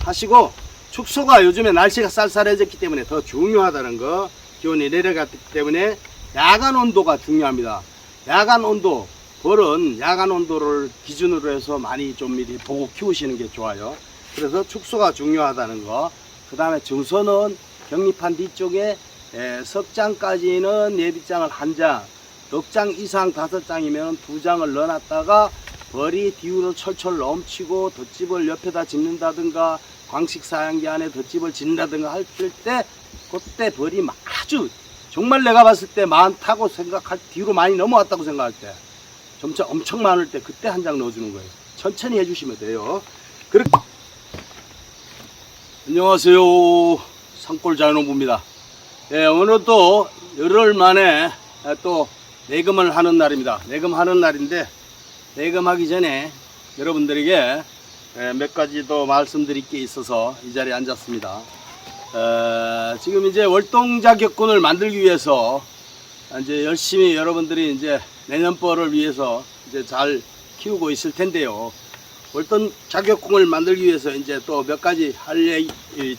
하시고, 축소가 요즘에 날씨가 쌀쌀해졌기 때문에 더 중요하다는 거, 기온이 내려갔기 때문에 야간 온도가 중요합니다. 야간 온도, 벌은 야간 온도를 기준으로 해서 많이 좀 미리 보고 키우시는 게 좋아요. 그래서 축소가 중요하다는 거. 그 다음에 정선은 격립한 뒤쪽에 석장까지는 예비장을 1장, 넉장 이상 5장이면 2장을 넣어놨다가 벌이 뒤로 철철 넘치고 덧집을 옆에다 짓는다든가 광식 사양기 안에 덧집을 짓는다든가 할 때 그때 벌이 아주 정말 내가 봤을 때 많다고 생각할 뒤로 많이 넘어왔다고 생각할 때 점차 엄청 많을 때 그때 1장 넣어주는 거예요. 천천히 해주시면 돼요. 그렇게 안녕하세요, 산골자연농부입니다. 오늘 또 열흘 만에 또 내금을 하는 날입니다. 내금하는 날인데 내금하기 전에 여러분들에게 몇 가지 더 말씀드릴 게 있어서 이 자리에 앉았습니다. 지금 이제 월동 자격군을 만들기 위해서 이제 열심히 여러분들이 이제 내년벌을 위해서 이제 잘 키우고 있을 텐데요. 월동 자격군을 만들기 위해서 이제 또 몇 가지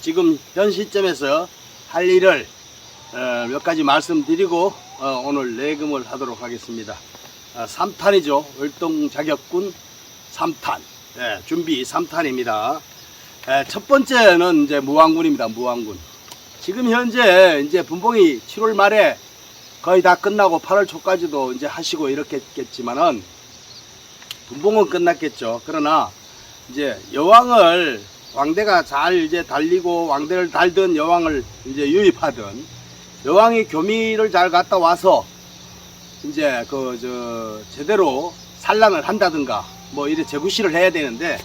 지금 현 시점에서 할 일을 몇 가지 말씀드리고 오늘 내금을 하도록 하겠습니다. 3탄이죠. 월동 자격군 3탄. 준비 3탄입니다. 첫 번째는 이제 무왕군입니다. 무왕군. 지금 현재 이제 분봉이 7월 말에 거의 다 끝나고 8월 초까지도 이제 하시고 이렇겠지만은 분봉은 끝났겠죠. 그러나 이제 여왕을 왕대가 잘 이제 달리고 왕대를 달든 여왕을 이제 유입하든 여왕이 교미를 잘 갔다 와서 이제 제대로 산란을 한다든가 뭐 이래 재구시를 해야 되는데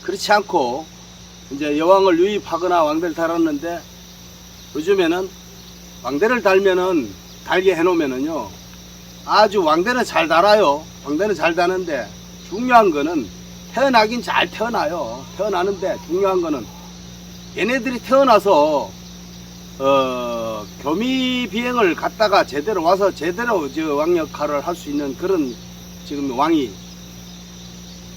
그렇지 않고 이제 여왕을 유입하거나 왕대를 달았는데 요즘에는 왕대를 달게 해놓으면은요 아주 왕대는 잘 달아요. 왕대는 잘 다는데 중요한 거는 태어나긴 잘 태어나요. 태어나는데 중요한 거는 얘네들이 태어나서 교미 비행을 갔다가 제대로 와서 제대로 왕 역할을 할 수 있는 그런 지금 왕이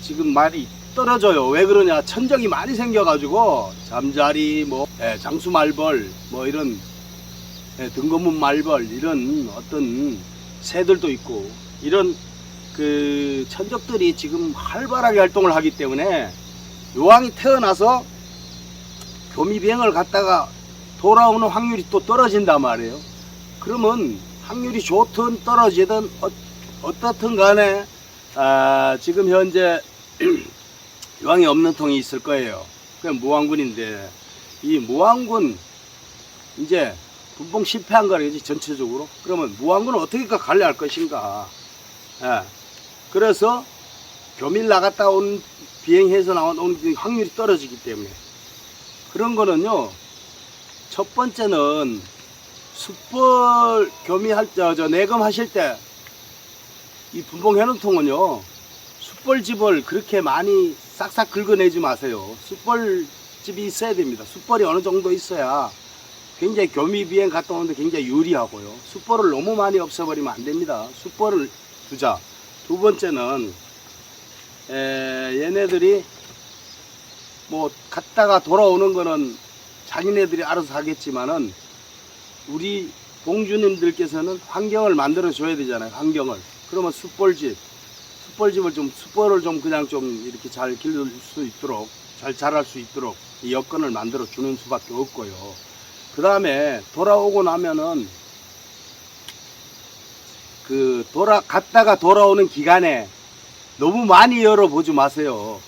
지금 많이 떨어져요. 왜 그러냐? 천적이 많이 생겨가지고 잠자리 뭐 장수말벌 뭐 이런 등거문 말벌 이런 어떤 새들도 있고 이런 그 천적들이 지금 활발하게 활동을 하기 때문에 여왕이 태어나서 교미 비행을 갔다가 돌아오는 확률이 또 떨어진단 말이에요. 그러면 확률이 좋든 떨어지든 어떻든 간에 지금 현재 여왕이 없는 통이 있을 거예요. 그냥 무왕군인데 이 무왕군 이제 분봉 실패한 거라지 전체적으로. 그러면 무왕군은 어떻게 관리할 것인가. 그래서 교밀 나갔다 온 비행해서 나온 확률이 떨어지기 때문에 그런 거는요. 첫 번째는 숯벌 교미할 때 내검하실 때 이 분봉 해놓통은요 숯벌집을 그렇게 많이 싹싹 긁어내지 마세요. 숯벌집이 있어야 됩니다. 숯벌이 어느 정도 있어야 굉장히 교미 비행 갔다 오는데 굉장히 유리하고요. 숯벌을 너무 많이 없애버리면 안 됩니다. 숯벌을 두자. 두 번째는 얘네들이 뭐 갔다가 돌아오는 거는 자기네들이 알아서 하겠지만은 우리 공주님들께서는 환경을 만들어 줘야 되잖아요. 환경을. 그러면 숯벌을 좀 그냥 좀 이렇게 잘 기를 수 있도록 잘 자랄 수 있도록 이 여건을 만들어 주는 수밖에 없고요. 그 다음에 돌아오고 나면은 갔다가 돌아오는 기간에 너무 많이 열어보지 마세요.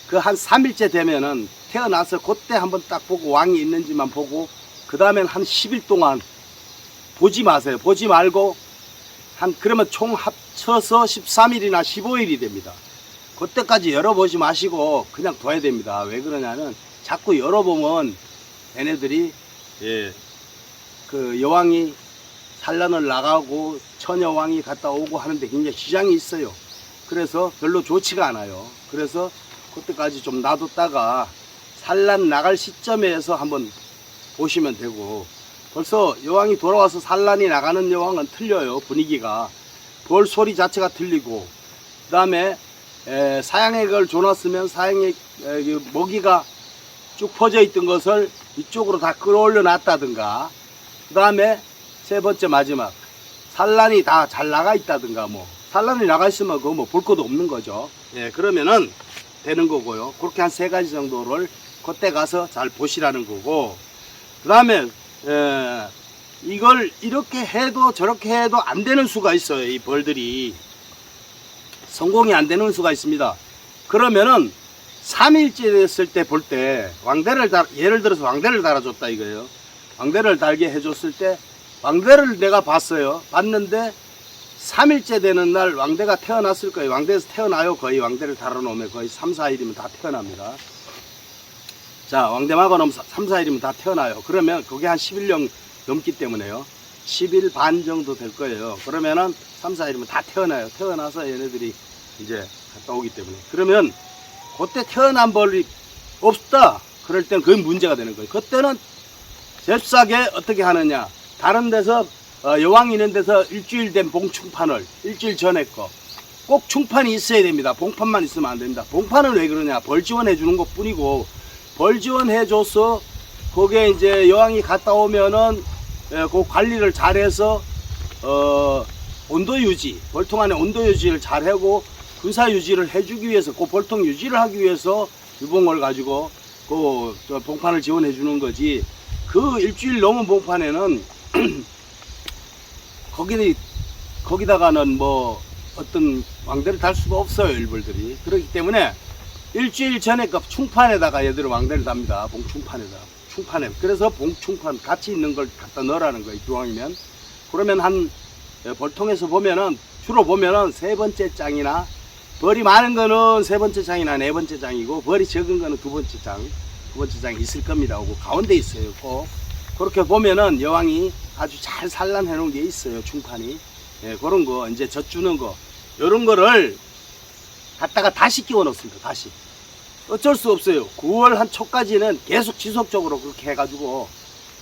그 한 3일째 되면은 태어나서 그때 한번 딱 보고 왕이 있는지만 보고 그 다음엔 한 10일 동안 보지 마세요. 보지 말고 그러면 총 합쳐서 13일이나 15일이 됩니다. 그때까지 열어보지 마시고 그냥 둬야 됩니다. 왜 그러냐면 자꾸 열어보면 얘네들이 그 여왕이 산란을 나가고 처녀왕이 갔다 오고 하는데 굉장히 지장이 있어요. 그래서 별로 좋지가 않아요. 그래서 그때까지 좀 놔뒀다가 산란 나갈 시점에서 한번 보시면 되고 벌써 여왕이 돌아와서 산란이 나가는 여왕은 틀려요. 분위기가 벌 소리 자체가 틀리고 그 다음에 사양액을 줘놨으면 사양액 먹이가 쭉 퍼져 있던 것을 이쪽으로 다 끌어올려 놨다든가, 그 다음에 세 번째 마지막 산란이 다 잘 나가 있다든가, 뭐 산란이 나가 있으면 그거 뭐 볼 것도 없는 거죠. 예, 그러면은 되는 거고요. 그렇게 한 3가지 정도를 그때 가서 잘 보시라는 거고, 그 다음에 이걸 이렇게 해도 저렇게 해도 안 되는 수가 있어요. 이 벌들이 성공이 안 되는 수가 있습니다. 그러면은 3일째 됐을 때 볼 때 왕대를 예를 들어서 왕대를 달아줬다 이거예요. 왕대를 달게 해줬을 때 왕대를 내가 봤어요. 봤는데 3일째 되는 날 왕대가 태어났을 거예요. 왕대에서 태어나요. 거의 왕대를 달아놓으면 거의 3, 4일이면 다 태어납니다. 자, 왕대 막아놓으면 3, 4일이면 다 태어나요. 그러면 그게 한 10일 넘기 때문에요. 10일 반 정도 될 거예요. 그러면은 3, 4일이면 다 태어나요. 태어나서 얘네들이 이제 갔다 오기 때문에. 그러면 그때 태어난 벌이 없다. 그럴 땐 그게 문제가 되는 거예요. 그때는 잽싸게 어떻게 하느냐. 다른 데서 여왕 있는 데서 일주일 된 봉충판을 일주일 전에 거 꼭 충판이 있어야 됩니다. 봉판만 있으면 안 됩니다. 봉판은 왜 그러냐. 벌 지원해 주는 것 뿐이고, 벌 지원해 줘서 거기에 이제 여왕이 갔다 오면은 그 관리를 잘해서 온도 유지, 벌통 안에 온도 유지를 잘하고 군사 유지를 해주기 위해서, 그 벌통 유지를 하기 위해서 유봉을 가지고 그 봉판을 지원해 주는 거지. 그 일주일 넘은 봉판에는 거기다가는 뭐 어떤 왕대를 달 수가 없어요, 일벌들이. 그렇기 때문에 일주일 전에 그 충판에다가 얘들은 왕대를 답니다. 봉충판에다. 충판에. 그래서 봉충판 같이 있는 걸 갖다 넣으라는 거예요, 기왕이면. 그러면 한 벌통에서 보면은 주로 보면은 3번째 장이나, 벌이 많은 거는 3번째 장이나 4번째 장이고, 벌이 적은 거는 2번째 장이 있을 겁니다. 그 가운데 있어요. 꼭 그렇게 보면은 여왕이 아주 잘 산란해 놓은 게 있어요, 충판이. 예, 그런 거 이제 젖주는 거, 요런 거를 갖다가 다시 끼워 넣습니다. 다시. 어쩔 수 없어요. 9월 한 초까지는 계속 지속적으로 그렇게 해가지고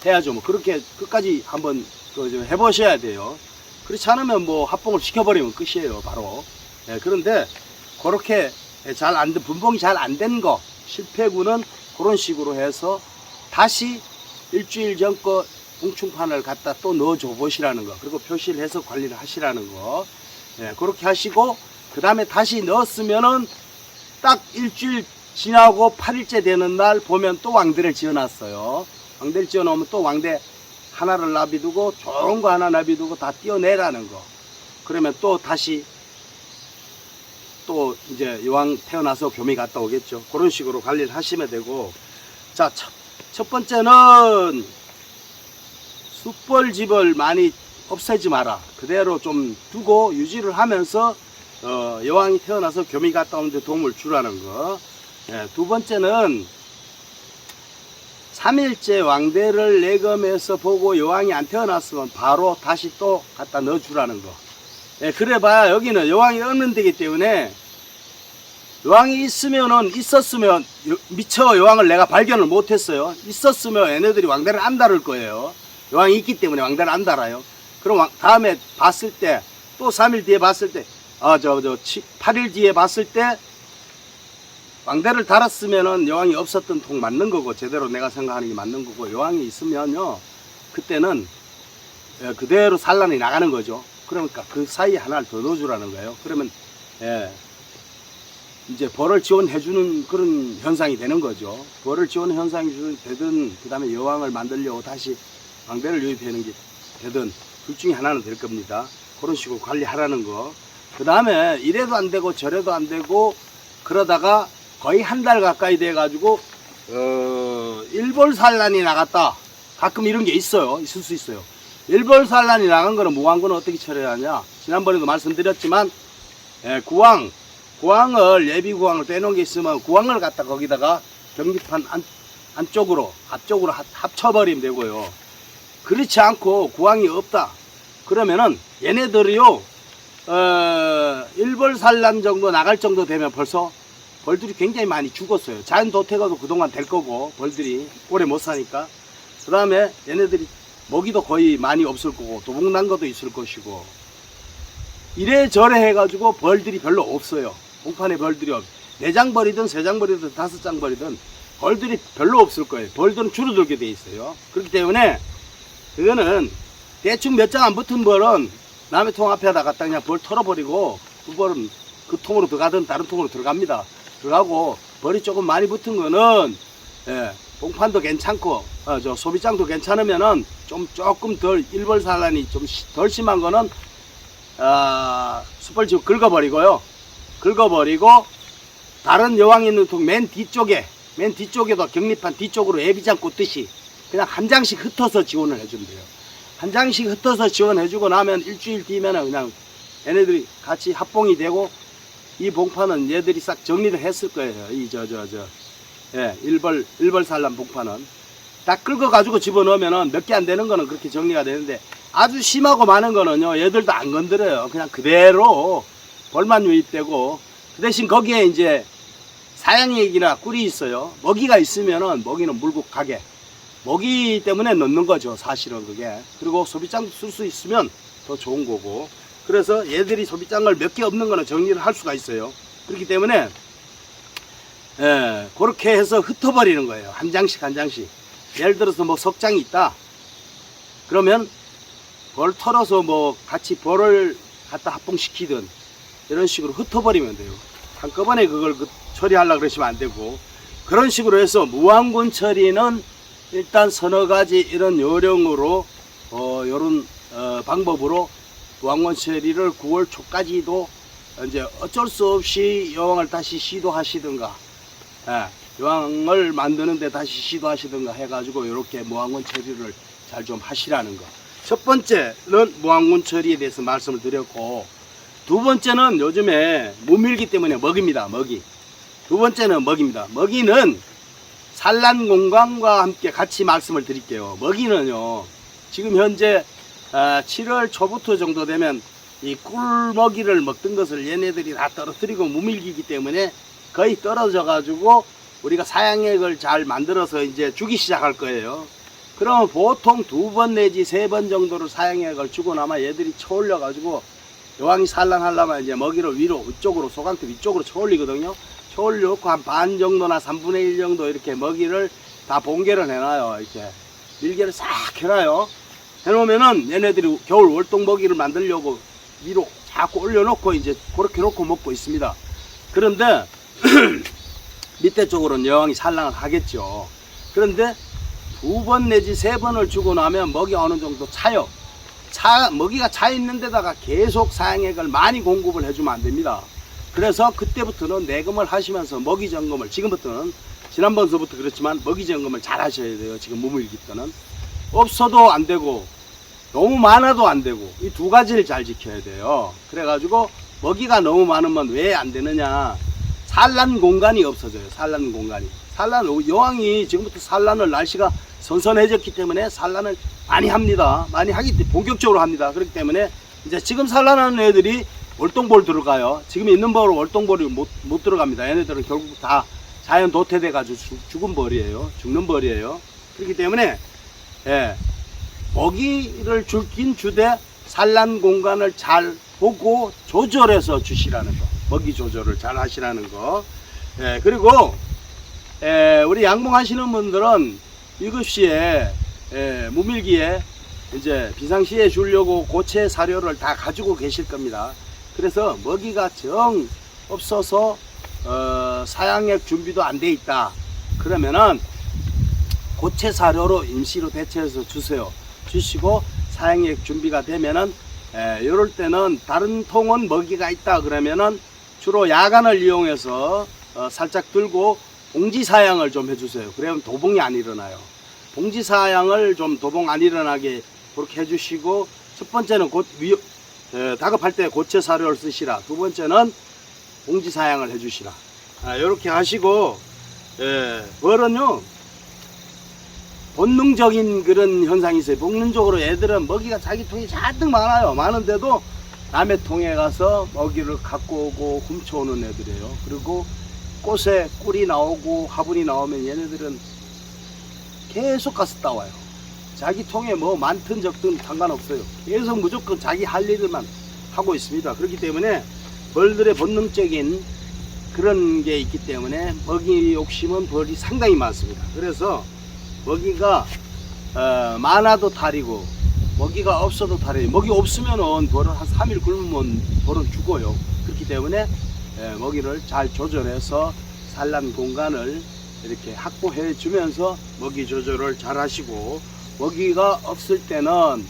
해야죠. 뭐 그렇게 끝까지 한번 해보셔야 돼요. 그렇지 않으면 뭐 합봉을 시켜버리면 끝이에요, 바로. 예, 그런데 그렇게 잘 안 된, 분봉이 잘 안 된 거, 실패구는 그런 식으로 해서 다시 일주일 전 거 봉충판을 갖다 또 넣어줘 보시라는 거, 그리고 표시를 해서 관리를 하시라는 거. 예, 그렇게 하시고, 그 다음에 다시 넣었으면은 딱 일주일 지나고 8일째 되는 날 보면 또 왕대를 지어놨어요. 왕대를 지어놓으면 또 왕대 하나를 놔비두고 좋은 거 하나 놔비두고 다 띄어내라는 거. 그러면 또 다시 또 이제 여왕 태어나서 교미 갔다 오겠죠. 그런 식으로 관리를 하시면 되고. 자, 첫 번째는 숯벌집을 많이 없애지 마라. 그대로 좀 두고 유지를 하면서 여왕이 태어나서 교미 갔다 오는데 도움을 주라는 거. 예, 두 번째는 3일째 왕대를 내검해서 보고 여왕이 안 태어났으면 바로 다시 또 갖다 넣어주라는 거. 예, 그래봐야 여기는 여왕이 없는 데기 때문에, 여왕이 있었으면 미처 여왕을 내가 발견을 못했어요. 있었으면 얘네들이 왕대를 안 달을 거예요. 여왕이 있기 때문에 왕대를 안 달아요. 그럼 다음에 봤을 때, 또 3일 뒤에 봤을 때, 8일 뒤에 봤을 때 왕대를 달았으면은 여왕이 없었던 통 맞는 거고, 제대로 내가 생각하는 게 맞는 거고, 여왕이 있으면요, 그때는 그대로 산란이 나가는 거죠. 그러니까 그 사이에 하나를 더 넣어주라는 거예요. 그러면 이제 벌을 지원해주는 그런 현상이 되는 거죠. 벌을 지원 현상이 되든, 그 다음에 여왕을 만들려고 다시 왕대를 유입하는 게 되든, 둘 중에 하나는 될 겁니다. 그런 식으로 관리하라는 거. 그 다음에 이래도 안 되고 저래도 안 되고 그러다가 거의 한 달 가까이 돼 가지고 일벌 산란이 나갔다. 가끔 이런 게 있어요. 있을 수 있어요. 일벌 산란이 나간 거는 무왕군은 어떻게 처리해야 하냐. 지난번에도 말씀드렸지만, 구왕을, 예비 구왕을 빼놓은 게 있으면 구왕을 갖다 거기다가 경기판 앞쪽으로 합쳐버리면 되고요. 그렇지 않고 구왕이 없다. 그러면은 얘네들이요, 일벌 산란 정도 나갈 정도 되면 벌써 벌들이 굉장히 많이 죽었어요. 자연 도태가도 그동안 될 거고, 벌들이 오래 못 사니까. 그 다음에 얘네들이 먹이도 거의 많이 없을 거고, 도둑난 것도 있을 것이고, 이래저래 해가지고 벌들이 별로 없어요. 봉판에 벌들이 없어요. 4장벌이든 3장벌이든 5장벌이든 벌들이 별로 없을 거예요. 벌들은 줄어들게 돼 있어요. 그렇기 때문에 이거는 대충 몇 장 안 붙은 벌은 남의 통 앞에다 갖다 그냥 벌 털어버리고 그 벌은 그 통으로 들어가든 다른 통으로 들어갑니다. 들어가고 벌이 조금 많이 붙은 거는 봉판도 괜찮고 저 소비장도 괜찮으면은 조금 덜 일벌산란이 좀 덜 심한 거는 숯벌집 긁어버리고요. 긁어버리고 다른 여왕이 있는 통 맨 뒤쪽에도 격리판 뒤쪽으로 예비장 꽂듯이 그냥 한 장씩 흩어서 지원을 해주면 돼요. 한 장씩 흩어서 지원해주고 나면 일주일 뒤면은 그냥 얘네들이 같이 합봉이 되고 이 봉판은 얘들이 싹 정리를 했을 거예요. 이 일벌산란 봉판은 딱 긁어가지고 집어넣으면은 몇 개 안 되는 거는 그렇게 정리가 되는데 아주 심하고 많은 거는요 얘들도 안 건드려요. 그냥 그대로 벌만 유입되고 그 대신 거기에 이제 사양액이나 꿀이 있어요. 먹이가 있으면은 먹이는 물고 가게 먹이 때문에 넣는 거죠 사실은 그게. 그리고 소비장 쓸 수 있으면 더 좋은 거고 그래서 얘들이 소비장을 몇 개 없는 거는 정리를 할 수가 있어요. 그렇기 때문에 그렇게 해서 흩어버리는 거예요. 한 장씩 한 장씩. 예를 들어서 뭐 석장이 있다 그러면 벌 털어서 뭐 같이 벌을 갖다 합봉시키든 이런 식으로 흩어버리면 돼요. 한꺼번에 그걸 처리하려고 그러시면 안 되고 그런 식으로 해서 무왕군 처리는 일단 서너 가지 이런 요령으로 요런 방법으로 무왕군 처리를 9월 초까지도 이제 어쩔 수 없이 여왕을 다시 시도하시든가 여왕을 만드는데 다시 시도하시든가 해가지고 이렇게 무왕군 처리를 잘 좀 하시라는 거. 첫 번째는 무왕군 처리에 대해서 말씀을 드렸고 두 번째는 요즘에 무밀기 때문에 먹입니다. 먹이. 두 번째는 먹입니다. 먹이는 산란 공간과 함께 같이 말씀을 드릴게요. 먹이는요 지금 현재 7월 초부터 정도 되면 이 꿀먹이를 먹던 것을 얘네들이 다 떨어뜨리고 무밀기이기 때문에 거의 떨어져 가지고 우리가 사양액을 잘 만들어서 이제 주기 시작할 거예요. 그러면 보통 2번 내지 3번 정도로 사양액을 주고 나면 얘들이 쳐올려 가지고 여왕이 산란하려면 이제 먹이를 위로 위쪽으로 소강대 위쪽으로 쳐올리거든요. 쳐올려놓고 한 반 정도나 3분의 1 정도 이렇게 먹이를 다 봉개를 해놔요. 이렇게 밀개를 싹 해놔요. 해놓으면은 얘네들이 겨울 월동 먹이를 만들려고 위로 자꾸 올려놓고 이제 그렇게 놓고 먹고 있습니다. 그런데 밑에 쪽으로는 여왕이 산란을 하겠죠. 그런데 2번 내지 3번을 주고 나면 먹이가 어느 정도 차요. 먹이가 차 있는 데다가 계속 사양액을 많이 공급을 해주면 안 됩니다. 그래서 그때부터는 내금을 하시면서 먹이 점검을 지금부터는 지난번서부터 그렇지만 먹이 점검을 잘 하셔야 돼요. 지금 무밀기 때는 없어도 안 되고 너무 많아도 안 되고 이 두 가지를 잘 지켜야 돼요. 그래가지고 먹이가 너무 많으면 왜 안 되느냐, 산란 공간이 없어져요. 산란 공간이. 여왕이 지금부터 산란을 날씨가 선선해졌기 때문에 산란을 많이 합니다. 많이 하기 때문에 본격적으로 합니다. 그렇기 때문에 이제 지금 산란하는 애들이 월동볼 들어가요. 지금 있는 벌은 월동볼이 못 들어갑니다. 얘네들은 결국 다 자연 도태돼 가지고 죽은 벌이에요. 죽는 벌이에요. 그렇기 때문에 먹이를 줄긴 주되 산란 공간을 잘 보고 조절해서 주시라는 거. 먹이 조절을 잘 하시라는 거. 그리고 우리 양봉하시는 분들은 7시에 무밀기에 이제 비상시에 주려고 고체 사료를 다 가지고 계실 겁니다. 그래서 먹이가 정 없어서 사양액 준비도 안 돼 있다 그러면은 고체 사료로 임시로 대체해서 주세요. 주시고 사양액 준비가 되면은 이럴 때는 다른 통은 먹이가 있다 그러면은 주로 야간을 이용해서 살짝 들고 봉지 사양을 좀 해주세요. 그러면 도봉이 안 일어나요. 봉지 사양을 좀 도봉 안 일어나게 그렇게 해주시고, 첫 번째는 다급할 때 고체 사료를 쓰시라. 두 번째는 봉지 사양을 해주시라. 이렇게 하시고, 벌은요 본능적인 그런 현상이 있어요. 본능적으로 애들은 먹이가 자기 통에 잔뜩 많아요. 많은데도 남의 통에 가서 먹이를 갖고 오고 훔쳐오는 애들이에요. 그리고 꽃에 꿀이 나오고 화분이 나오면 얘네들은 계속 가서 따와요. 자기 통에 뭐 많든 적든 상관없어요. 계속 무조건 자기 할 일만 하고 있습니다. 그렇기 때문에 벌들의 본능적인 그런 게 있기 때문에 먹이 욕심은 벌이 상당히 많습니다. 그래서 먹이가 많아도 탈이고 먹이가 없어도 탈이에요. 먹이 없으면은 벌은 한 3일 굶으면 벌은 죽어요. 그렇기 때문에 먹이를 잘 조절해서 산란 공간을 이렇게 확보해 주면서 먹이 조절을 잘 하시고, 먹이가 없을 때는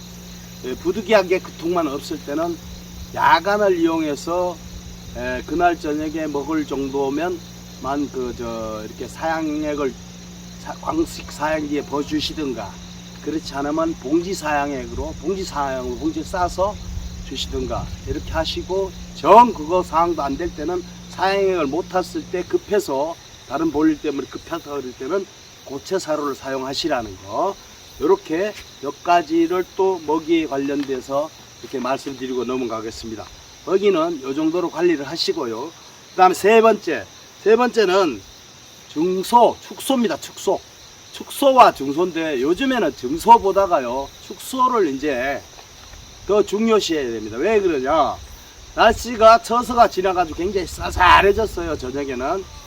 부득이하게 그통만 없을 때는 야간을 이용해서 그날 저녁에 먹을 정도면 이렇게 사양액을 광식 사양기에 버주시든가, 그렇지 않으면 봉지 사양액으로 봉지 싸서 주시든가 이렇게 하시고, 정 그거 상황도 안 될 때는 사양액을 못 탔을 때 급해서 다른 볼일 때문에 급해서 그럴 때는 고체사료를 사용하시라는 거, 이렇게 몇 가지를 또 먹이에 관련돼서 이렇게 말씀드리고 넘어가겠습니다. 먹이는 이 정도로 관리를 하시고요. 그 다음에 세 번째는 축소입니다. 축소와 증소인데, 요즘에는 증소보다가요 축소를 이제 더 중요시해야 됩니다. 왜 그러냐, 날씨가 처서가 지나가지고 굉장히 쌀쌀해졌어요. 저녁에는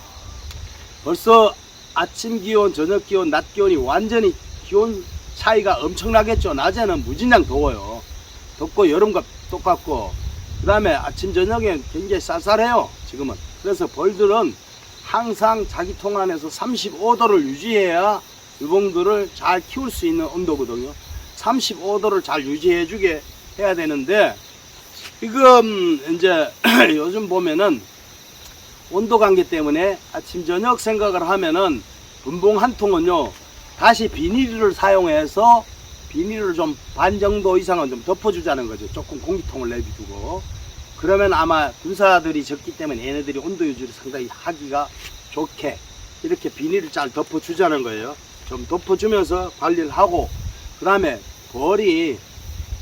벌써 아침 기온, 저녁 기온, 낮 기온이 완전히 기온 차이가 엄청나겠죠. 낮에는 무진장 더워요. 덥고 여름과 똑같고, 그 다음에 아침 저녁에 굉장히 쌀쌀해요 지금은. 그래서 벌들은 항상 자기 통 안에서 35도를 유지해야 유봉들을 잘 키울 수 있는 온도거든요. 35도를 잘 유지해 주게 해야 되는데, 지금 이제 요즘 보면은 온도 관계 때문에 아침 저녁 생각을 하면은 분봉 한 통은요 다시 비닐을 사용해서 비닐을 좀 반 정도 이상은 좀 덮어주자는 거죠. 조금 공기통을 내비두고. 그러면 아마 군사들이 적기 때문에 얘네들이 온도 유지를 상당히 하기가 좋게 이렇게 비닐을 잘 덮어주자는 거예요. 좀 덮어주면서 관리를 하고, 그 다음에 벌이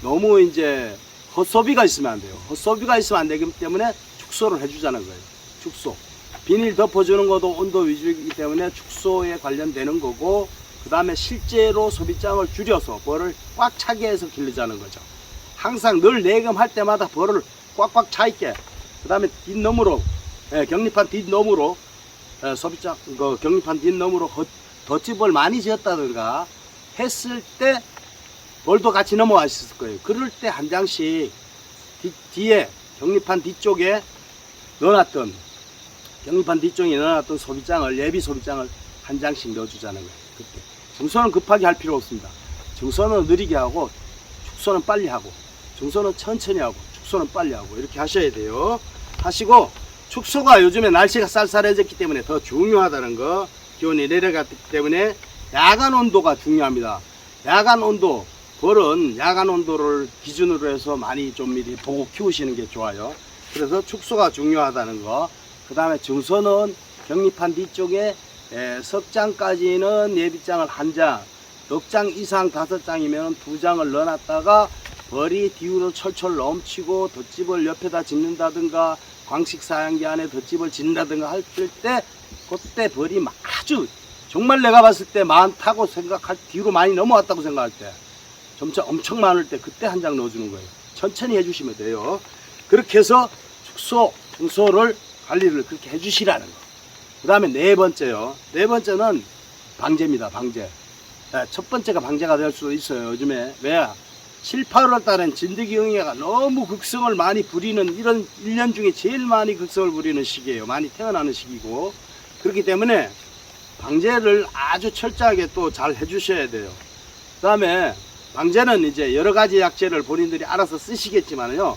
너무 이제 헛소비가 있으면 안 돼요. 헛소비가 있으면 안 되기 때문에 축소를 해주자는 거예요. 축소. 비닐 덮어주는 것도 온도 위주이기 때문에 축소에 관련되는 거고, 그 다음에 실제로 소비장을 줄여서 벌을 꽉 차게 해서 기르자는 거죠. 항상 늘 내금할 때마다 벌을 꽉꽉 차 있게, 그 다음에 뒷너머로 격리판 뒷너머로 소비장 격리판 뒷너머로 덧집을 많이 지었다든가 했을 때 벌도 같이 넘어가 있을 거예요. 그럴 때 한 장씩 뒤에 격리판 뒤쪽에 넣어놨던 소비장을, 예비 소비장을 한 장씩 넣어주자는 거예요. 그때 증소는 급하게 할 필요 없습니다. 증소는 느리게 하고 축소는 빨리 하고, 증소는 천천히 하고 축소는 빨리 하고, 이렇게 하셔야 돼요. 하시고, 축소가 요즘에 날씨가 쌀쌀해졌기 때문에 더 중요하다는 거, 기온이 내려갔기 때문에 야간 온도가 중요합니다. 야간 온도, 벌은 야간 온도를 기준으로 해서 많이 좀 미리 보고 키우시는 게 좋아요. 그래서 축소가 중요하다는 거. 그 다음에 증소는 격리판 뒤쪽에 석장까지는 예비장을 한 장, 넉 장 이상 5장이면 2장을 넣어놨다가 벌이 뒤로 철철 넘치고 덧집을 옆에다 짓는다든가 광식 사양기 안에 덧집을 짓는다든가 할 때, 그때 벌이 아주 정말 내가 봤을 때 많다고 생각할, 뒤로 많이 넘어왔다고 생각할 때, 점차 엄청 많을 때 그때 한 장 넣어주는 거예요. 천천히 해주시면 돼요. 그렇게 해서 축소, 증소를 관리를 그렇게 해주시라는 거. 그 다음에 네 번째는 방제입니다. 방제. 첫 번째가 방제가 될 수도 있어요. 요즘에. 왜? 7, 8월 달엔 진드기응애가 너무 극성을 많이 부리는, 이런 1년 중에 제일 많이 극성을 부리는 시기예요. 많이 태어나는 시기고. 그렇기 때문에 방제를 아주 철저하게 또 잘 해주셔야 돼요. 그 다음에 방제는 이제 여러 가지 약재를 본인들이 알아서 쓰시겠지만요,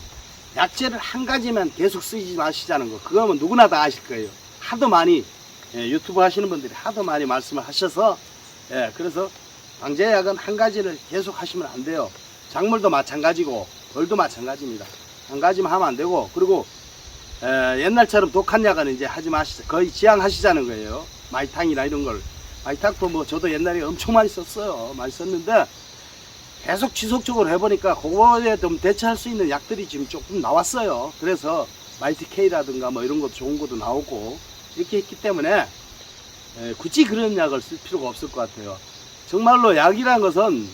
약재를 한 가지만 계속 쓰지 마시자는 거. 그거면 누구나 다 아실 거예요. 하도 많이 유튜브 하시는 분들이 하도 많이 말씀을 하셔서, 그래서 방제약은 한 가지를 계속 하시면 안 돼요. 작물도 마찬가지고 벌도 마찬가지입니다. 한 가지만 하면 안 되고, 그리고 옛날처럼 독한 약은 이제 하지 마시자, 거의 지양하시자는 거예요. 마이탕이나 이런 걸. 마이탕도 뭐 저도 옛날에 엄청 많이 썼어요. 많이 썼는데 계속 지속적으로 해보니까 그거에 좀 대처할 수 있는 약들이 지금 조금 나왔어요. 그래서 마이트K라든가 뭐 이런 것도 좋은 것도 나오고 이렇게 했기 때문에 굳이 그런 약을 쓸 필요가 없을 것 같아요. 정말로 약이란 것은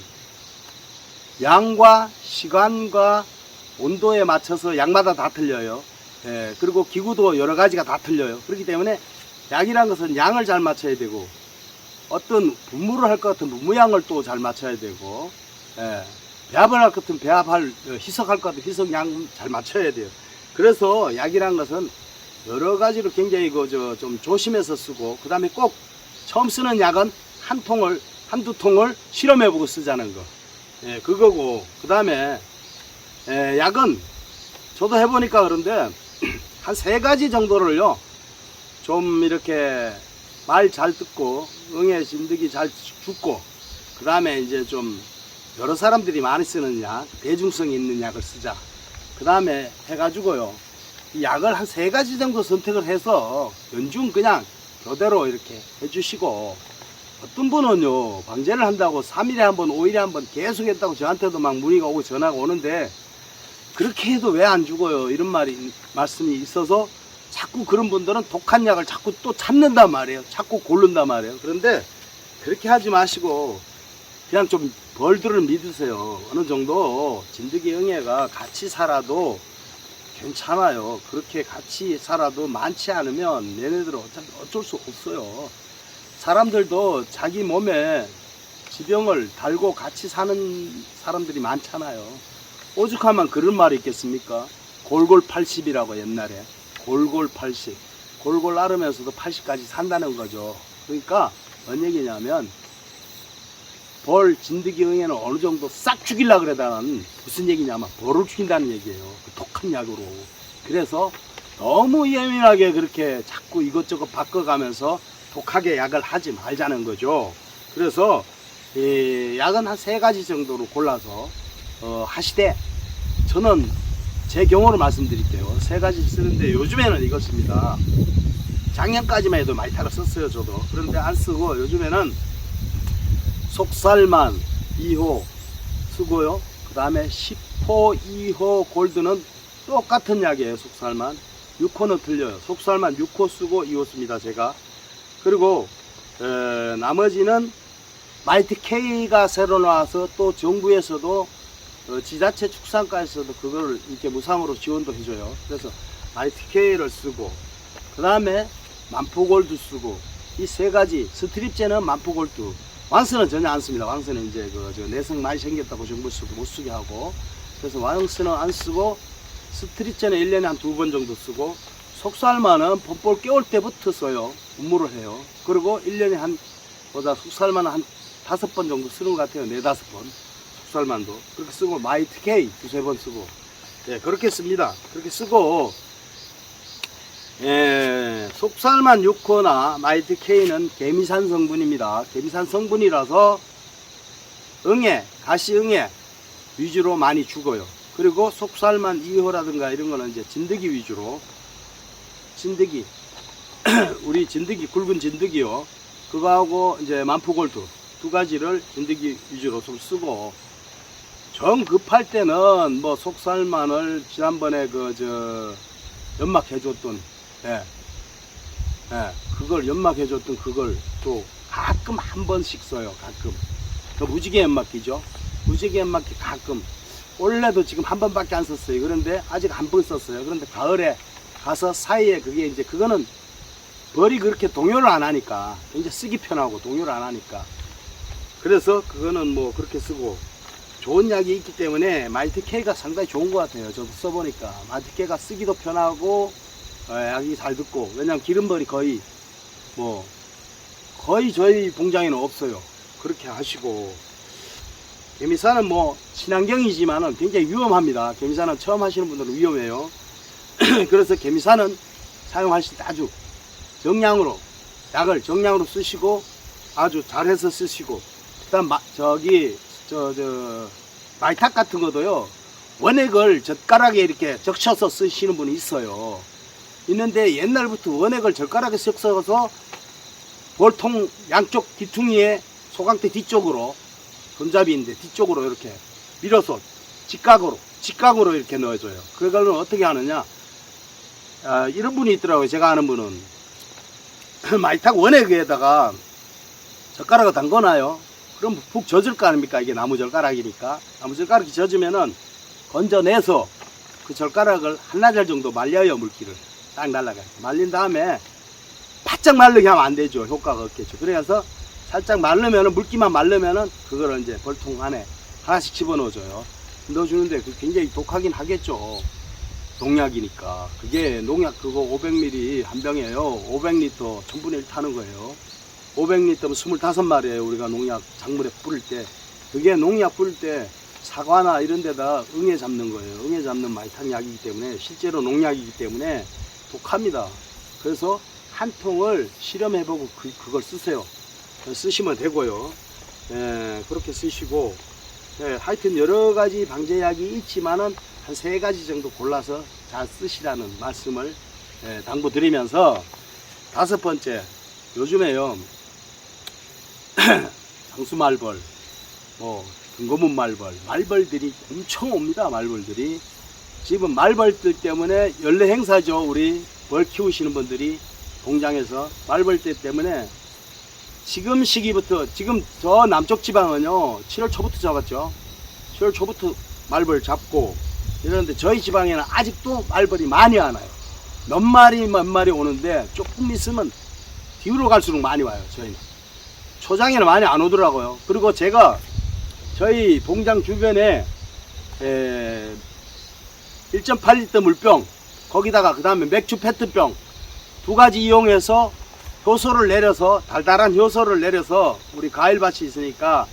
양과 시간과 온도에 맞춰서 약마다 다 틀려요. 예, 그리고 기구도 여러 가지가 다 틀려요. 그렇기 때문에 약이란 것은 양을 잘 맞춰야 되고, 어떤 분무를 할 것 같은 분무양을 또 잘 맞춰야 되고, 예, 배합을 할 것 같은 배합할, 희석할 것 같은 희석양 잘 맞춰야 돼요. 그래서 약이란 것은 여러 가지로 굉장히 좀 조심해서 쓰고, 그 다음에 꼭 처음 쓰는 약은 한두 통을 실험해보고 쓰자는 거. 예, 그거고, 그 다음에, 약은 저도 해보니까 그런데, 한 3가지 정도를요, 좀 이렇게 말 잘 듣고, 응애 진드기 잘 죽고, 그 다음에 이제 좀 여러 사람들이 많이 쓰는 약, 대중성이 있는 약을 쓰자. 그 다음에 해가지고요, 이 약을 한 3가지 정도 선택을 해서 연중 그냥 교대로 이렇게 해주시고, 어떤 분은요, 방제를 한다고 3일에 한 번, 5일에 한 번 계속 했다고 저한테도 막 문의가 오고 전화가 오는데, 그렇게 해도 왜 안 죽어요? 이런 말씀이 있어서 자꾸 그런 분들은 독한 약을 자꾸 또 찾는단 말이에요. 자꾸 고른단 말이에요. 그런데 그렇게 하지 마시고 그냥 좀 벌들을 믿으세요. 어느 정도 진드기 응애가 같이 살아도 괜찮아요. 그렇게 같이 살아도 많지 않으면 얘네들은 어쩔 수 없어요. 사람들도 자기 몸에 지병을 달고 같이 사는 사람들이 많잖아요. 오죽하면 그런 말이 있겠습니까? 골골 80이라고 옛날에. 골골 80. 골골 앓으면서도 80까지 산다는 거죠. 그러니까 뭔 얘기냐면, 진드기 응애는 어느 정도 싹 죽이려고 그러다는 무슨 얘기냐면 벌을 죽인다는 얘기예요. 그 독한 약으로. 그래서 너무 예민하게 그렇게 자꾸 이것저것 바꿔가면서 독하게 약을 하지 말자는 거죠. 그래서 이 약은 한 3가지 정도로 골라서 하시되, 저는 제 경우로 말씀드릴게요. 3가지 쓰는데 요즘에는 이것입니다. 작년까지만 해도 많이 타가 썼어요, 저도. 그런데 안 쓰고 요즘에는 속살만 2호 쓰고요. 그 다음에 10호 2호 골드는 똑같은 약이에요. 속살만 6호는 틀려요. 속살만 6호 쓰고 2호 씁니다, 제가. 그리고 나머지는 마이트 K가 새로 나와서 또 정부에서도 지자체 축산과에서도 그걸 이렇게 무상으로 지원도 해줘요. 그래서 마이트 K를 쓰고, 그 다음에 만포골드 쓰고, 이 3가지. 스트립제는 만포골드, 왕스는 전혀 안 씁니다. 왕스는 이제 내성 많이 생겼다고 정부에서도 못 쓰게 하고, 그래서 왕스는 안 쓰고, 스트립제는 1년에 한 2번 정도 쓰고, 속살만은 봄볼 깨울 때부터 써요. 분무를 해요. 그리고 1년에 속살만은 한 5번 정도 쓰는 것 같아요. 4, 5번. 속살만도. 그렇게 쓰고, 마이트 K 2-3번 쓰고. 예, 그렇게 씁니다. 그렇게 쓰고, 속살만 6호나 마이트 K는 개미산 성분입니다. 개미산 성분이라서 가시 응애 위주로 많이 죽어요. 그리고 속살만 2호라든가 이런 거는 이제 진드기 위주로, 진드기, 우리 진드기, 굵은 진드기요. 그거하고 이제 만포골드 2가지를 진드기 위주로 좀 쓰고, 정 급할 때는 뭐 속살만을 지난번에 연막해줬던, 그걸 연막해줬던 그걸 또 가끔 한 번씩 써요. 가끔. 그 무지개 연막기죠. 무지개 연막기 가끔. 원래도 지금 한 번밖에 안 썼어요. 그런데 아직 한 번 썼어요. 그런데 가을에 가서 사이에 그거는 벌이 그렇게 동요를 안 하니까, 이제 쓰기 편하고 동요를 안 하니까. 그래서 그거는 뭐 그렇게 쓰고, 좋은 약이 있기 때문에 마이트 K가 상당히 좋은 것 같아요. 저도 써보니까 마이트 K가 쓰기도 편하고, 약이 잘 듣고. 왜냐면 기름벌이 거의 저희 봉장에는 없어요. 그렇게 하시고, 개미산은 뭐 친환경이지만은 굉장히 위험합니다. 개미산은 처음 하시는 분들은 위험해요. 그래서 개미산은 사용하실 때 아주 정량으로, 약을 정량으로 쓰시고, 아주 잘해서 쓰시고, 그다음 마이탁 같은 것도요, 원액을 젓가락에 이렇게 적셔서 쓰시는 분이 있어요. 있는데 옛날부터 원액을 젓가락에 섞어서 볼통 양쪽 뒤퉁이에 소강대 뒤쪽으로, 손잡이인데 뒤쪽으로 이렇게 밀어서 직각으로 이렇게 넣어줘요. 그거는 어떻게 하느냐, 이런 분이 있더라고요. 제가 아는 분은 마이탁 원액에다가 젓가락을 담궈놔요. 그럼 푹 젖을 거 아닙니까? 이게 나무젓가락이니까. 나무젓가락이 젖으면은 건져내서 그 젓가락을 한나절 정도 말려요. 물기를 딱 날라가요. 말린 다음에 바짝 마르게 하면 안 되죠. 효과가 없겠죠. 그래서 살짝 마르면은, 물기만 마르면은 그거를 이제 벌통 안에 하나씩 집어넣어줘요. 넣어주는데 그 굉장히 독하긴 하겠죠. 농약이니까. 그게 농약 그거 500ml 한 병이에요. 500L 1000분의 1 타는 거예요. 500L면 25마리예요. 우리가 농약 작물에 뿌릴 때. 그게 농약 뿌릴 때 사과나 이런 데다 응애 잡는 거예요. 응애 잡는 마이탄 약이기 때문에, 실제로 농약이기 때문에 독합니다. 그래서 한 통을 실험해보고 그걸 쓰세요. 쓰시면 되고요. 예, 그렇게 쓰시고, 예, 하여튼 여러 가지 방제약이 있지만은 한 3가지 정도 골라서 잘 쓰시라는 말씀을 당부드리면서, 5번째, 요즘에요 장수말벌, 뭐 등고문 말벌들이 엄청 옵니다. 말벌들이 지금 말벌들 때문에 연례 행사죠. 우리 벌 키우시는 분들이 공장에서 말벌들 때문에 지금 시기부터, 지금 저 남쪽 지방은요 7월 초부터 잡았죠. 7월 초부터 말벌 잡고 이러는데, 저희 지방에는 아직도 말벌이 많이 안 와요. 몇 마리 오는데 조금 있으면 뒤로 갈수록 많이 와요. 저희는 초장에는 많이 안 오더라고요. 그리고 제가 저희 공장 주변에 1.8L 물병, 거기다가 그 다음에 맥주 페트병 2가지 이용해서 효소를 내려서, 달달한 효소를 내려서, 우리 과일밭이 있으니까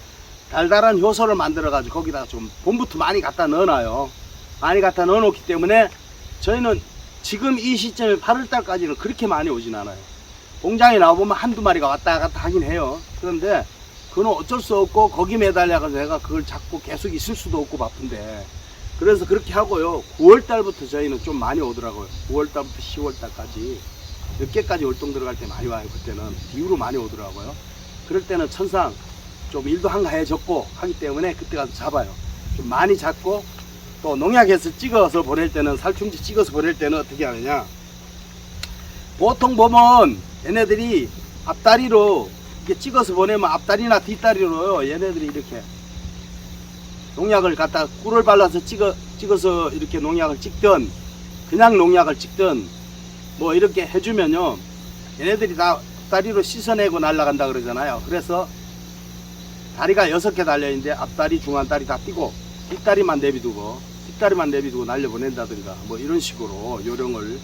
달달한 효소를 만들어 가지고 거기다가 좀 봄부터 많이 갖다 넣어놔요. 많이 갖다 넣어 놓기 때문에 저희는 지금 이 시점에 8월달까지는 그렇게 많이 오진 않아요. 공장에 나와보면 한두 마리가 왔다 갔다 하긴 해요. 그런데 그건 어쩔 수 없고, 거기 매달려가지고 내가 그걸 잡고 계속 있을 수도 없고 바쁜데, 그래서 그렇게 하고요. 9월달부터 저희는 좀 많이 오더라고요. 9월달부터 10월달까지 늦게까지 월동 들어갈 때 많이 와요. 그때는 뒤로 많이 오더라고요. 그럴 때는 천상 좀 일도 한가해졌고 하기 때문에 그때 가서 잡아요. 좀 많이 잡고, 또 농약해서 찍어서 보낼 때는, 살충제 찍어서 보낼 때는 어떻게 하느냐, 보통 보면 얘네들이 앞다리로 이렇게 찍어서 보내면, 앞다리나 뒷다리로요 얘네들이 이렇게 농약을 갖다 꿀을 발라서 찍어서 이렇게 농약을 찍든, 그냥 농약을 찍든 뭐 이렇게 해주면요 얘네들이 다 앞다리로 씻어내고 날아간다 그러잖아요. 그래서 다리가 6개 달려있는데 앞다리, 중간다리 다 띄고 뒷다리만 내비두고 날려보낸다든가 뭐 이런 식으로 요령을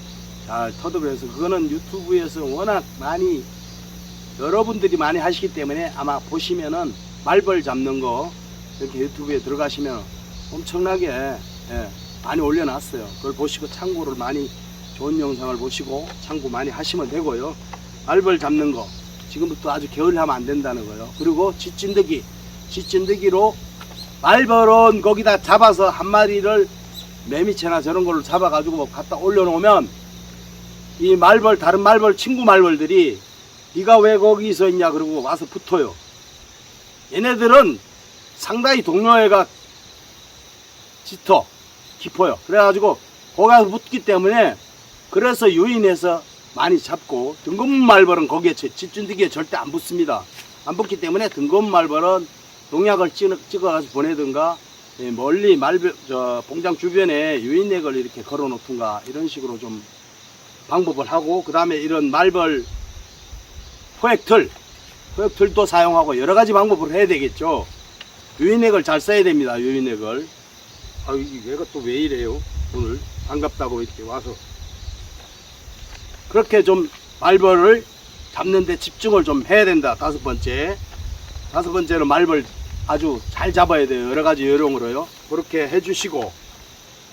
잘 터득해서, 그거는 유튜브에서 워낙 많이 여러분들이 많이 하시기 때문에 아마 보시면은 말벌 잡는 거 이렇게 유튜브에 들어가시면 엄청나게 많이 올려놨어요. 그걸 보시고 참고를 많이, 좋은 영상을 보시고 참고 많이 하시면 되고요. 말벌 잡는 거 지금부터 아주 게을리 하면 안 된다는 거예요. 그리고 쥐찐득이로 말벌은 거기다 잡아서 한 마리를 매미채나 저런 걸로 잡아가지고 갖다 올려놓으면 이 말벌, 다른 말벌, 친구 말벌들이 네가 왜 거기서 있냐 그러고 와서 붙어요. 얘네들은 상당히 동료애가 깊어요. 그래가지고 거기 가서 붙기 때문에, 그래서 유인해서 많이 잡고, 등검문 말벌은 거기에 쥐찐득이에 절대 안 붙습니다. 안 붙기 때문에 등검문 말벌은 농약을 찍어가지고 보내든가, 멀리 공장 주변에 유인액을 이렇게 걸어 놓든가 이런 식으로 좀 방법을 하고, 그 다음에 이런 말벌 포획틀도 사용하고 여러 가지 방법을 해야 되겠죠. 유인액을 잘 써야 됩니다. 유인액을. 얘가 또 왜 이래요 오늘? 반갑다고 이렇게 와서. 그렇게 좀 말벌을 잡는데 집중을 좀 해야 된다. 5번째는 말벌 아주 잘 잡아야 돼요. 여러 가지 요령으로요. 그렇게 해주시고,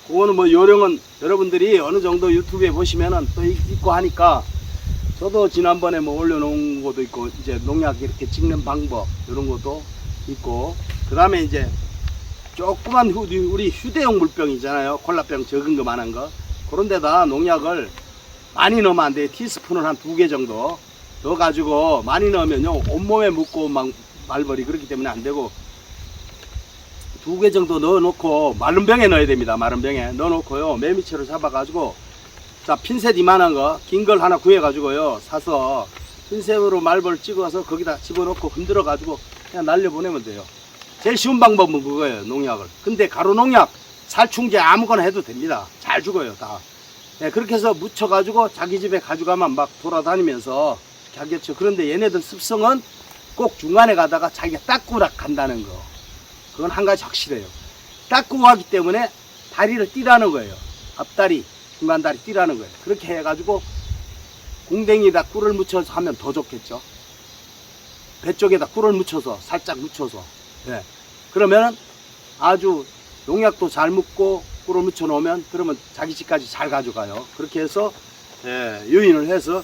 그거는 뭐 요령은 여러분들이 어느 정도 유튜브에 보시면은 또 있고 하니까, 저도 지난번에 뭐 올려놓은 것도 있고, 이제 농약 이렇게 찍는 방법 이런 것도 있고, 그 다음에 이제 조그만 우리 휴대용 물병 있잖아요. 콜라병 적은 거 많은 거, 그런 데다 농약을 많이 넣으면 안 돼요. 티스푼을 한 2개 정도 넣어가지고, 많이 넣으면요 온몸에 묻고 막 말벌이 그렇기 때문에 안 되고, 2개 정도 넣어놓고 마른 병에 넣어야 됩니다. 마른 병에 넣어놓고요 매미채로 잡아가지고, 자 핀셋 이만한 거 긴 걸 하나 구해가지고요 사서 핀셋으로 말벌 찍어서 거기다 집어넣고 흔들어가지고 그냥 날려보내면 돼요. 제일 쉬운 방법은 그거예요. 농약을. 근데 가루 농약 살충제 아무거나 해도 됩니다. 잘 죽어요, 다. 네, 그렇게 해서 묻혀가지고 자기 집에 가져가면 막 돌아다니면서 하겠죠. 그런데 얘네들 습성은 꼭 중간에 가다가 자기가 닦고 간다는 거. 그건 한 가지 확실해요. 닦고 가기 때문에 다리를 띠라는 거예요. 앞다리, 중간다리 띠라는 거예요. 그렇게 해가지고 공댕이에다 꿀을 묻혀서 하면 더 좋겠죠. 배 쪽에다 꿀을 묻혀서 살짝 묻혀서, 예. 그러면 아주 농약도 잘 묻고 꿀을 묻혀 놓으면 그러면 자기 집까지 잘 가져가요. 그렇게 해서 유인을 해서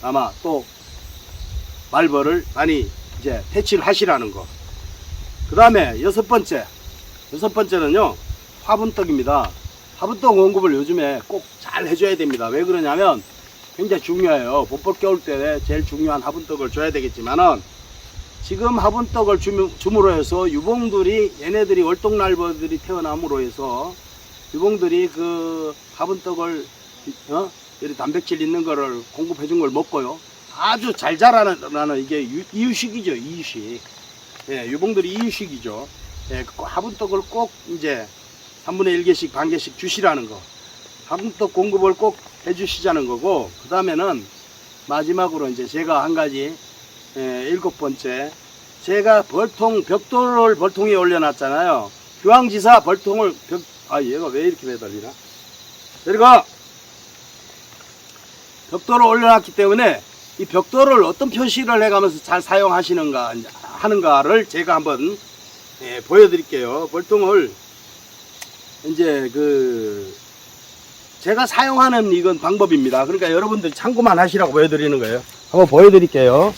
아마 또 말벌을 많이 이제 퇴치를 하시라는 거. 그 다음에 여섯 번째는요, 화분떡입니다. 화분떡 공급을 요즘에 꼭 잘 해줘야 됩니다. 왜 그러냐면 굉장히 중요해요. 봄벌 겨울 때 제일 중요한 화분떡을 줘야 되겠지만은, 지금 화분떡을 줌으로 해서 유봉들이, 얘네들이 월동날벌들이 태어남으로 해서 유봉들이 그 화분떡을 이렇게 단백질 있는 거를 공급해 준 걸 먹고요, 아주 잘 자라는 이게 이유식이죠. 이유식. 예, 유봉들이 이유식이죠. 예, 화분떡을 꼭 이제 3분의 1개씩 반 개씩 주시라는 거. 화분떡 공급을 꼭 해주시자는 거고, 그 다음에는 마지막으로 이제 제가 한 가지, 7번째, 제가 벽돌을 벌통에 올려놨잖아요. 휴양지사 벌통을 얘가 왜 이렇게 매달리나? 그리고 벽돌을 올려놨기 때문에 이 벽돌을 어떤 표시를 해가면서 잘 사용하시는가 하는가를 제가 한번 보여드릴게요. 벌통을 이제 제가 사용하는 이건 방법입니다. 그러니까 여러분들 참고만 하시라고 보여드리는 거예요. 한번 보여드릴게요.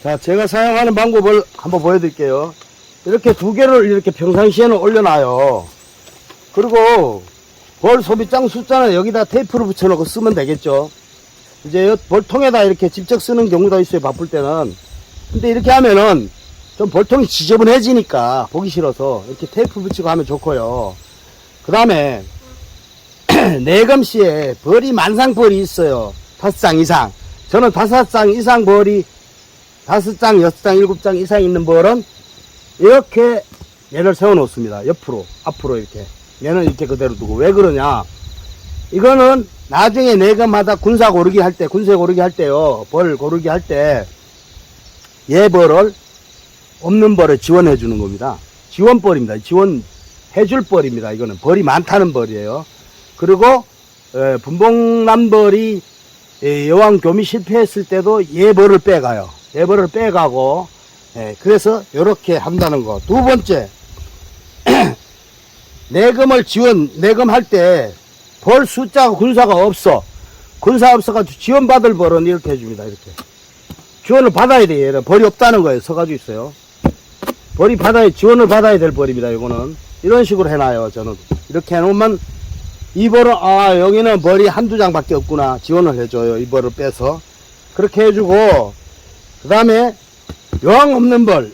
자, 제가 사용하는 방법을 한번 보여드릴게요. 이렇게 두 개를 이렇게 평상시에는 올려놔요. 그리고 벌 소비장 숫자는 여기다 테이프를 붙여놓고 쓰면 되겠죠. 이제 벌통에다 이렇게 직접 쓰는 경우도 있어요, 바쁠 때는. 근데 이렇게 하면은 좀 벌통이 지저분해지니까 보기 싫어서 이렇게 테이프 붙이고 하면 좋고요. 그 다음에 내금시에 벌이 만상벌이 있어요. 5장 이상. 저는 5장 이상 벌이 5장, 6장, 7장 이상 있는 벌은 이렇게 얘를 세워 놓습니다. 옆으로, 앞으로 이렇게. 얘는 이렇게 그대로 두고. 왜 그러냐? 이거는 나중에 내금하다 군사 고르기 할 때, 군세 고르기 할 때요. 벌 고르기 할 때, 얘 벌을 없는 벌에 지원해 주는 겁니다. 지원벌입니다. 지원해줄 벌입니다. 이거는 벌이 많다는 벌이에요. 그리고 분봉남벌이 여왕 교미 실패했을 때도 얘 벌을 빼가요. 얘 벌을 빼가고, 그래서 이렇게 한다는 거. 두 번째, 내금할 때 벌 숫자가 군사가 없어. 군사 없어가지고 지원받을 벌은 이렇게 해줍니다. 이렇게. 지원을 받아야 돼요. 얘는 벌이 없다는 거예요. 서가지고 있어요. 지원을 받아야 될 벌입니다. 이거는. 이런 식으로 해놔요. 저는. 이렇게 해놓으면 이 벌은, 여기는 벌이 한두 장밖에 없구나. 지원을 해줘요. 이 벌을 빼서. 그렇게 해주고, 그 다음에 여왕 없는 벌.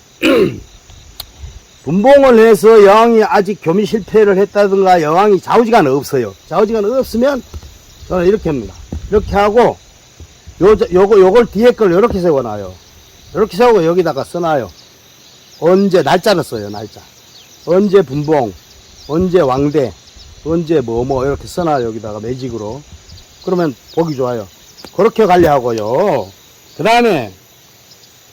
분봉을 해서 여왕이 아직 교미 실패를 했다든가 여왕이 좌우지간 없어요. 좌우지간 없으면 저는 이렇게 합니다. 이렇게 하고 요걸 뒤에 걸 이렇게 세워놔요. 이렇게 세우고 여기다가 써놔요. 언제 날짜를 써요. 날짜. 언제 분봉, 언제 왕대, 언제 뭐뭐 이렇게 써놔요. 여기다가 매직으로. 그러면 보기 좋아요. 그렇게 관리하고요. 그 다음에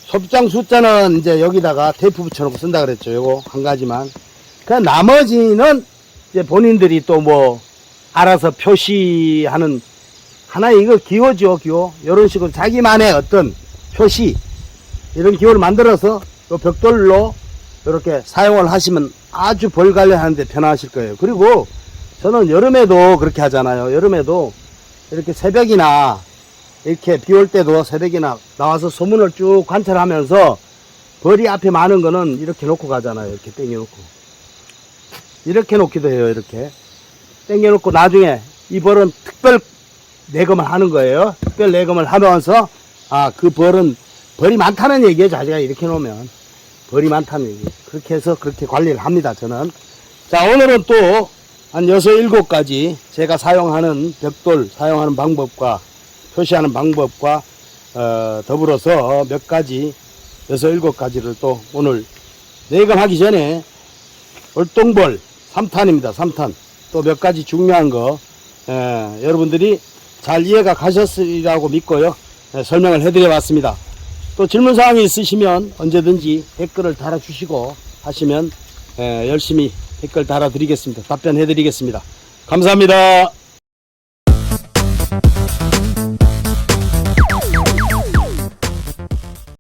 소비장 숫자는 이제 여기다가 테이프 붙여놓고 쓴다 그랬죠. 요거 한 가지만. 그 나머지는 이제 본인들이 또 뭐 알아서 표시하는 하나의 이거 기호죠. 기호. 이런 식으로 자기만의 어떤 표시, 이런 기호를 만들어서 요 벽돌로 이렇게 사용을 하시면 아주 벌 관리하는데 편하실 거예요. 그리고 저는 여름에도 그렇게 하잖아요. 여름에도 이렇게 새벽이나 이렇게 비 올 때도 새벽이나 나와서 소문을 쭉 관찰하면서 벌이 앞에 많은 거는 이렇게 놓고 가잖아요. 이렇게 땡겨놓고. 이렇게 놓기도 해요. 이렇게. 땡겨놓고 나중에 이 벌은 특별 내금을 하는 거예요. 특별 내금을 하면서, 그 벌은 벌이 많다는 얘기예요. 자기가 이렇게 놓으면. 벌이 많다는 얘기. 그렇게 해서 그렇게 관리를 합니다. 저는. 자, 오늘은 또 한 6, 7가지 제가 사용하는 벽돌 사용하는 방법과 표시하는 방법과 더불어서 몇 가지 6, 7가지를 또 오늘 내금하기 전에 월동벌 3탄입니다. 3탄. 또 몇 가지 중요한 거 여러분들이 잘 이해가 가셨으리라고 믿고요. 설명을 해드려 봤습니다. 또 질문사항이 있으시면 언제든지 댓글을 달아주시고 하시면 열심히 댓글 달아드리겠습니다. 답변해 드리겠습니다. 감사합니다.